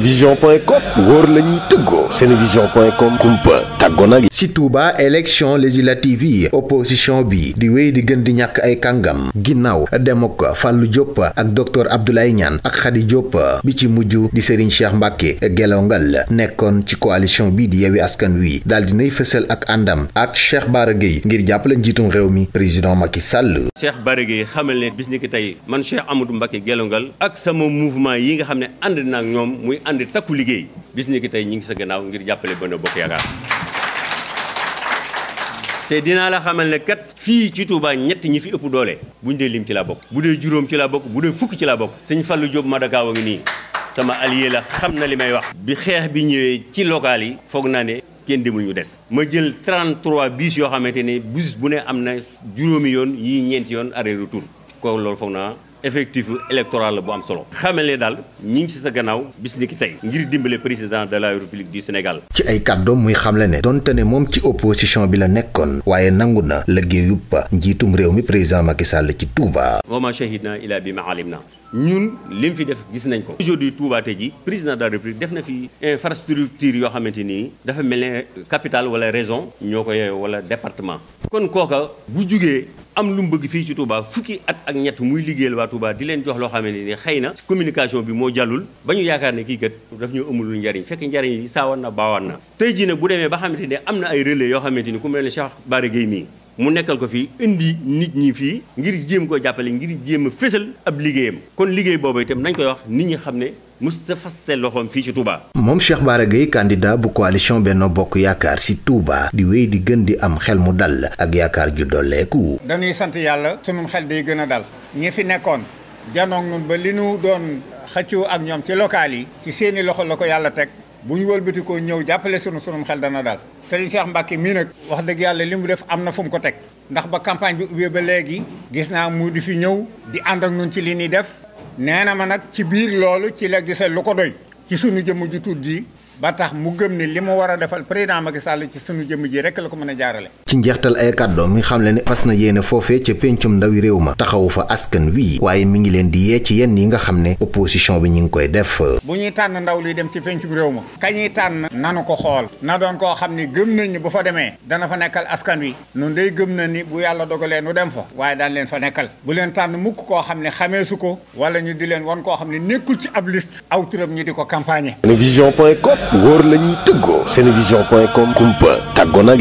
Senevision.com wóor la ñuy tëggoo Senevision.com kumpa tàggoo nag. ci Touba élection législative yi opposition bi di wéy di gën di ñàkk ay kàngam ginnaaw demok Fallou Diop ak docteur Abdoulaye Niane ak Khady Diop bi ci mujj di Serigne Cheikh Mbacké Gelongal nekkoon ci coalition bi di Yewwi Askan Wi daal dinay fësal ak àndam ak Cheikh Bara Gueye ngir jàppale njiitum réew mi président Macky Sall. Cheikh Bara Gueye xamal ne bis ni ki tey man Cheikh Amadou Mbacké Gelongal ak sama mouvement yi nga xam ne ànd na ak ñoom muy ànd takku liggéey bis ni ki tey ñi ngi sa gannaaw ngir jàppale Benno Bokk Yaakaar. te dinaa la xamal ne kat fii ci Touba ñett ñi fi ëpp doole buñ dee lim ci laa bokk bu dee juróom ci laa bokk bu dee fukk ci laa bokk. sëñ Fallou Diop Madakaw a ngi nii sama allié la xam na li may wax. bi xeex bi ñëwee ci local yi foog naa ne kenn demul ñu des. ma jël 33 bus yoo xamante ne bus bu ne am na juróomi yoon yii ñeenti yoon aller retour kooku loolu foog naa effectif électoral la bu am solo. xamal ne daal ñi ngi ci sa gannaaw bis ni ki tey ngir dimbale président de la République du Sénégal. ci ay kàddoom muy xamle ne donte ne moom ci opposition bi la nekkoon waaye nangu na liggéeyub njiitum réew mi président Macky Sall ci Touba. wa ma shahidna ila bi ma alim na ñun lim fi def gis nañ ko. aujourd'hui Touba tey ji président de la République def na fi infrastructure yoo xamante ni dafa mel ne capitale wala région ñoo ko yee wala département. kon kooka bu jugee am lu mu bëgg fii ci Touba fukki at ak ñett muy liggéeyal waa Touba di leen jox loo xamante ni xëy na communication bi moo jàllul ba ñu yaakaar ne kii kat daf ñu amul njariñ fekk njariñ yi saawan na baawaan na. tey jii nag bu demee ba xamante ne am na ay relais yoo xamante ni ku mel ne Cheikh Bara Gueye mii mu nekkal ko fii indi nit ñi fii ngir jéem koo jàppale ngir jéem a fésal ab liggéeyam kon liggéey boobu itam nañ koy wax nit ñi xam ne musta faste loxoom fii ci Touba. moom Cheikh Bara Gueye candidat bu coalition Benno Bokk Yaakaar ci Touba di wéy di gën di am xel mu dal ak yaakaar ju dolleeku. dañuy sant yàlla sunum xel day gën a dal ñi fi nekkoon janoog nun ba li nu doon xëccoo ak ñoom ci local yi ci seeni loxo la ko yàlla teg bu ñu wëlbati ko ñëw jàppale sunum xel dana dal. Serigne Cheikh Mbacké mii nag wax dëgg yàlla li mu def am na fu mu ko teg ndax ba campagne bi ubbee ba léegi gis naa mu di fi ñëw di ànd ak ñun ci li ñuy def nee na ma nag ci biir loolu ci la gisee lu ko doy ci sunu jëmm ju tuut ji ba tax mu gëm ni li mu war a defal président Macky Sall ci sunu jëmm ji rek la ko mën a jaarale. ci njeextal ay kàddoom mi xam le ne fas na yéene foofee ca péncum ndawi réew ma taxawu fa askan wi waaye mi ngi leen di yee ci yenn yi nga xam ne opposition bi ñu ngi koy def. bu ñuy tànn ndaw luy dem ci péncum réew ma kañuy tànn nanu ko xool na doon koo xam ni gëm nañ ni bu fa demee dana fa nekkal askan wi nun day gëm na ni bu yàlla dogalee nu dem fa waaye daan leen fa nekkal bu leen tànn mukk koo xam ne xamee su ko wala ñu di leen wan koo xam ne nekkul ci ab liste aw turam ñu di ko campagne. Senevision.com wóor la ñuy tëggoo Senevision.com kumpa tàggoo nag.